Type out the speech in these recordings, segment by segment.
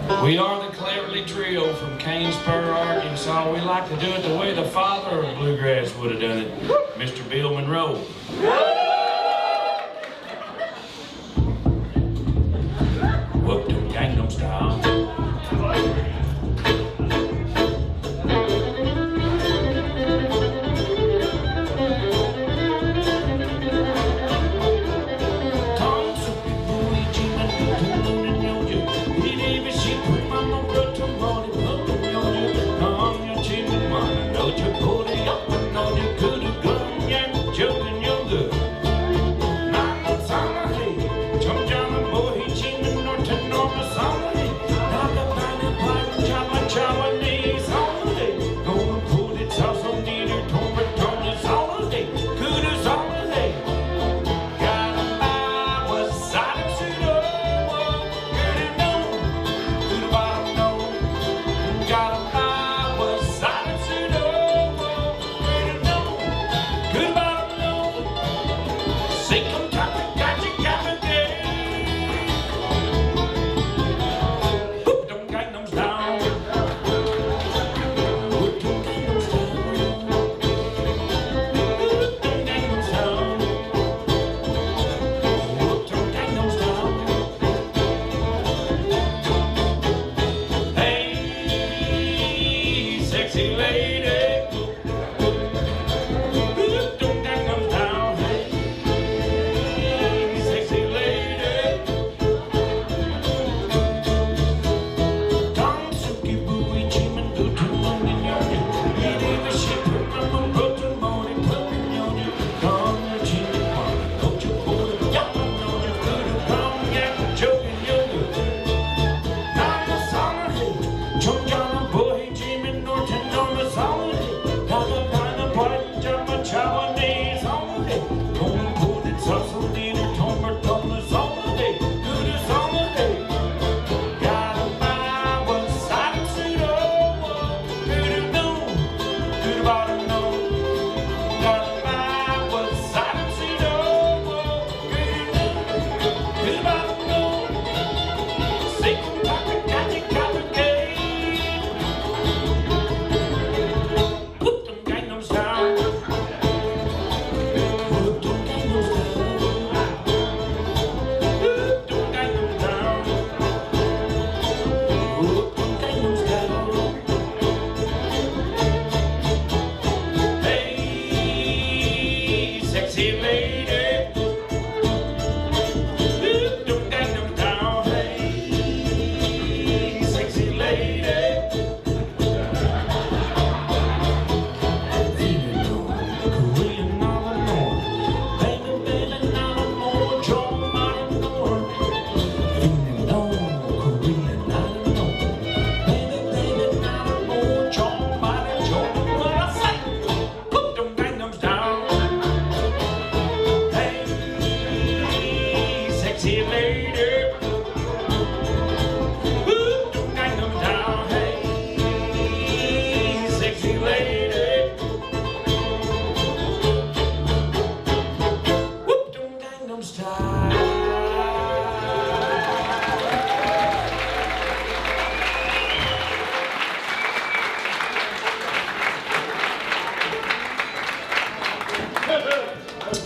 We are the Cleverlys Trio from Canesboro, Arkansas. We like to do it the way the father of bluegrass would have done it, Mr. Bill Monroe. Whoop them Gangnam Style.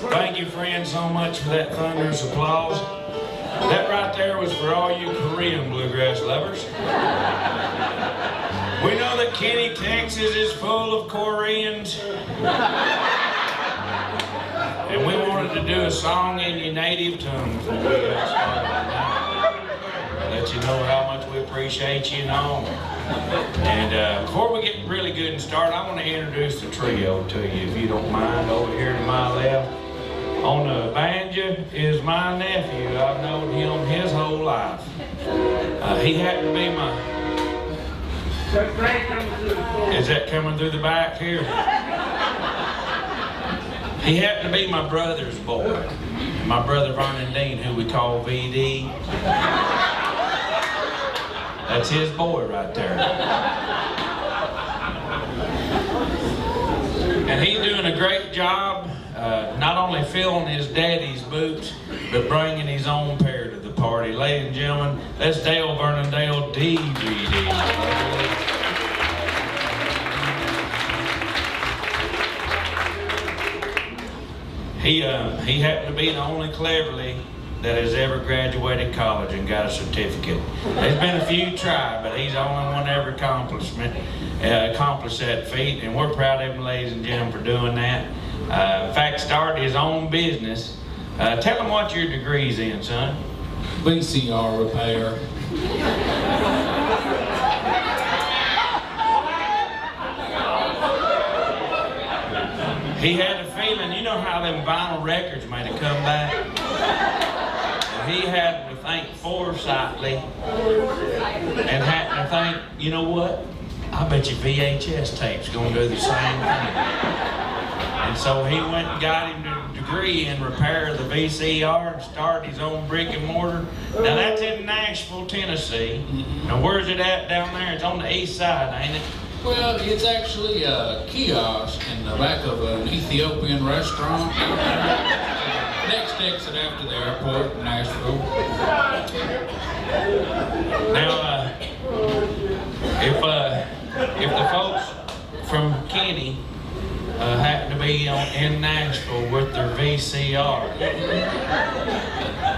Thank you, friends, so much for that thunderous applause. That right there was for all you Korean bluegrass lovers. We know that Kenny, Texas is full of Koreans. And we wanted to do a song in your native tongue before we got started tonight. Let you know how much we appreciate you and all. And before we get really good and start, I want to introduce the trio to you, if you don't mind. Over here to my left, on the banjo, is my nephew. I've known him his whole life. He happened to be my... Is that coming through the back here? He happened to be my brother's boy. My brother Vernon Dean, who we call VD. That's his boy right there. And he's doing a great job, not only filling his daddy's boots, but bringing his own pair to the party. Ladies and gentlemen, that's Dale Dale DVD. He happened to be the only Cleverly that has ever graduated college and got a certificate. There's been a few tried, but he's the only one ever accomplished that feat, and we're proud of him, ladies and gentlemen, for doing that. In fact, started his own business. Tell him what your degree's in, son. VCR repair. He had a feeling, you know how them vinyl records made a comeback? He had to think foresightly and had to think, you know what? I bet you VHS tape's gonna do the same thing. And so he went and got him a degree in repair of the VCR and started his own brick and mortar. Now that's in Nashville, Tennessee. Now where's it at down there? It's on the east side, ain't it? Well, it's actually a kiosk in the back of an Ethiopian restaurant. Next exit after the airport in Nashville. Now, if the folks from Kenny happen to be in Nashville with their VCR,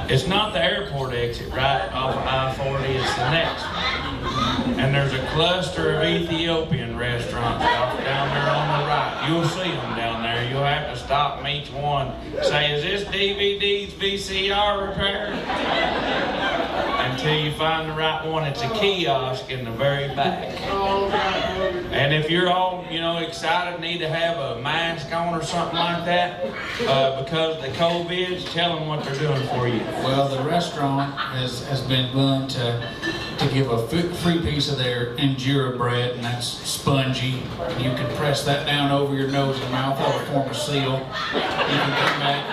it's not the airport exit right off of I-40, it's the next one. And there's a cluster of Ethiopian restaurants down there on the right. You'll see them down there. You'll have to stop them each one. Say, is this DVD's VCR repair? Until you find the right one. It's a kiosk in the very back. And if you're all, excited, need to have a mask on or something like that, because of the COVIDs, tell them what they're doing for you. Well, the restaurant has been willing to give a free piece of their injera bread, and that's spongy. You can press that down over your nose and mouth. That'll form a seal. You can come back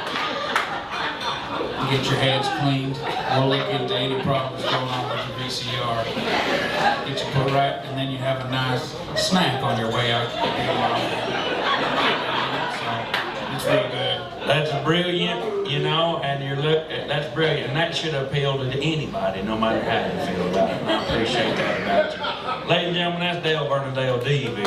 and get your hands cleaned. We'll look into any problems going on with your VCR. Get you put right, and then you have a nice snack on your way out. So, it's real good. That's brilliant, and that's brilliant, and that should appeal to anybody, no matter how you feel about it. And I appreciate that about you. Ladies and gentlemen, that's Dale Dale DVD.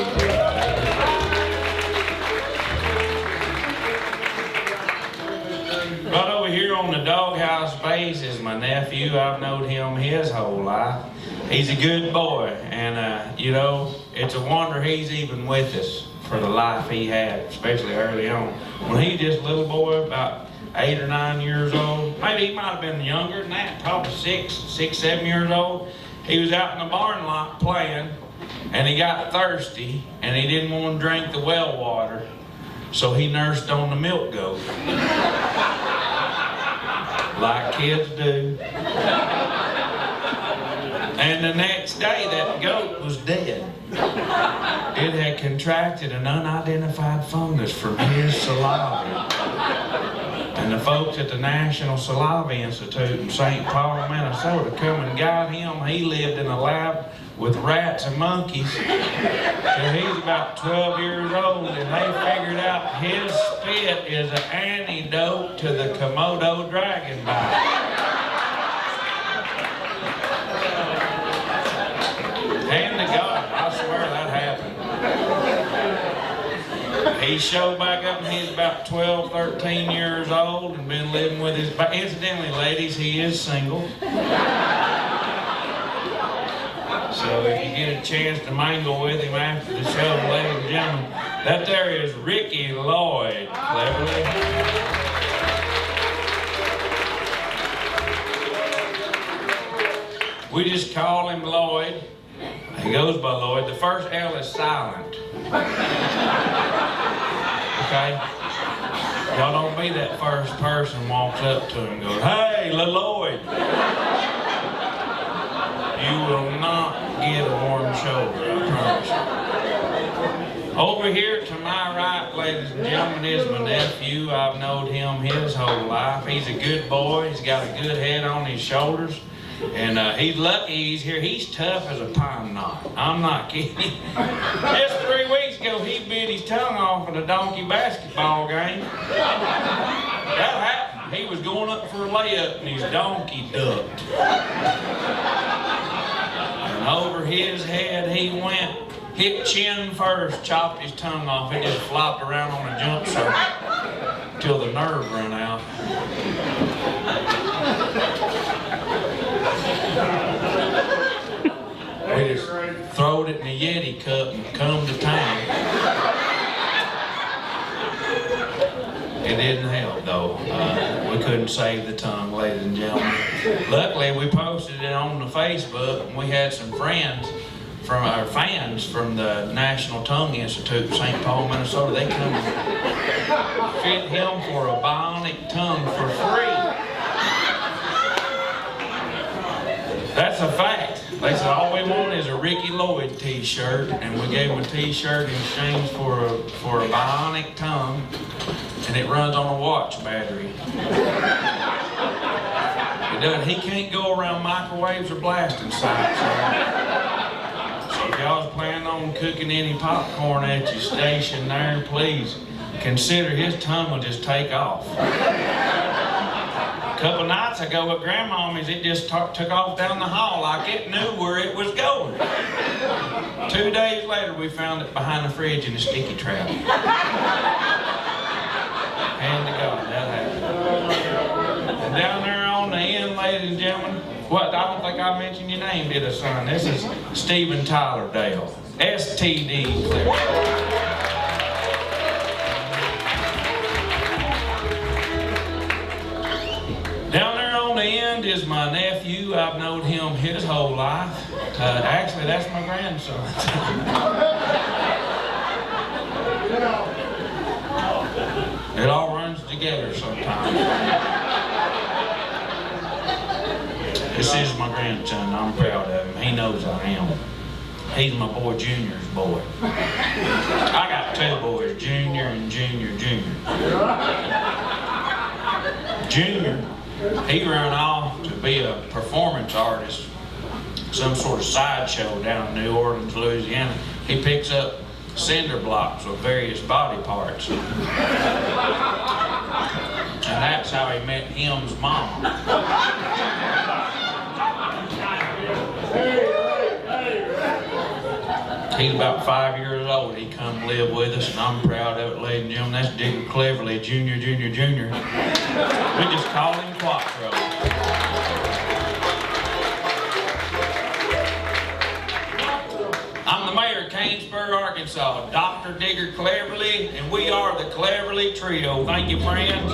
Right over here on the doghouse base is my nephew. I've known him his whole life. He's a good boy, and it's a wonder he's even with us for the life he had, especially early on. When he just a little boy, about 8 or 9 years old, maybe he might have been younger than that, probably 6, 7 years old. He was out in the barn lot playing, and he got thirsty, and he didn't want to drink the well water, so he nursed on the milk goat. Like kids do. And the next day, that goat was dead. It had contracted an unidentified fungus from his saliva. And the folks at the National Saliva Institute in St. Paul, Minnesota, come and got him. He lived in a lab with rats and monkeys till he's about 12 years old, and they figured out his spit is an antidote to the Komodo dragon bite. Hand to God, I swear that happened. He showed back up and he's about 12, 13 years old and been living with his... Incidentally, ladies, he is single. So if you get a chance to mingle with him after the show, ladies and gentlemen, that there is Ricky Lloyd, Cleverly. We just call him Lloyd. He goes by Lloyd. The first L is silent. Okay? Y'all don't be that first person walks up to him and goes, "Hey, Lloyd." You will not get a warm shoulder, I promise you. Over here to my right, ladies and gentlemen, is my nephew. I've known him his whole life. He's a good boy. He's got a good head on his shoulders. And he's lucky he's here. He's tough as a pine knot. I'm not kidding. Just 3 weeks ago, he bit his tongue off at a donkey basketball game. That happened. he was going up for a layup and his donkey ducked. And over his head he went, hit chin first, chopped his tongue off. It just flopped around on a jump circle till the nerve run out. We just throwed it in a Yeti cup and come to town. It didn't help though. We couldn't save the tongue, ladies and gentlemen. Luckily, we posted it on the Facebook, and we had some friends from our fans from the National Tongue Institute in St. Paul, Minnesota. They come and fit him for a bionic tongue for free. That's a fact. They said all we want is a Ricky Lloyd t-shirt, and we gave him a t-shirt in exchange for a bionic tongue, and it runs on a watch battery. It does. He can't go around microwaves or blasting sites. So if y'all's planning on cooking any popcorn at your station there, please consider his tongue will just take off. A couple nights ago at Grandmommy's, it just took off down the hall like it knew where it was going. 2 days later, we found it behind the fridge in a sticky trap. Hand to God, that happened. And down there on the end, ladies and gentlemen, what? I don't think I mentioned your name, did I, son? This is Stephen Tyler Dale, STD Cleverlys. Down there on the end is my nephew. I've known him his whole life. Actually, that's my grandson. It all runs together sometimes. This is my grandson. I'm proud of him. He knows I am. He's my boy Junior's boy. I got 2 boys, Junior and Junior. Junior, he ran off to be a performance artist, some sort of sideshow down in New Orleans, Louisiana. He picks up cinder blocks with various body parts. And that's how he met him's mom. He's about 5 years old. He come live with us, and I'm proud of it, ladies and gentlemen. That's Digger Cleverly, Junior. We just call him Quattro. I'm the mayor of Canesburg, Arkansas, Dr. Digger Cleverly, and we are the Cleverly Trio. Thank you, friends.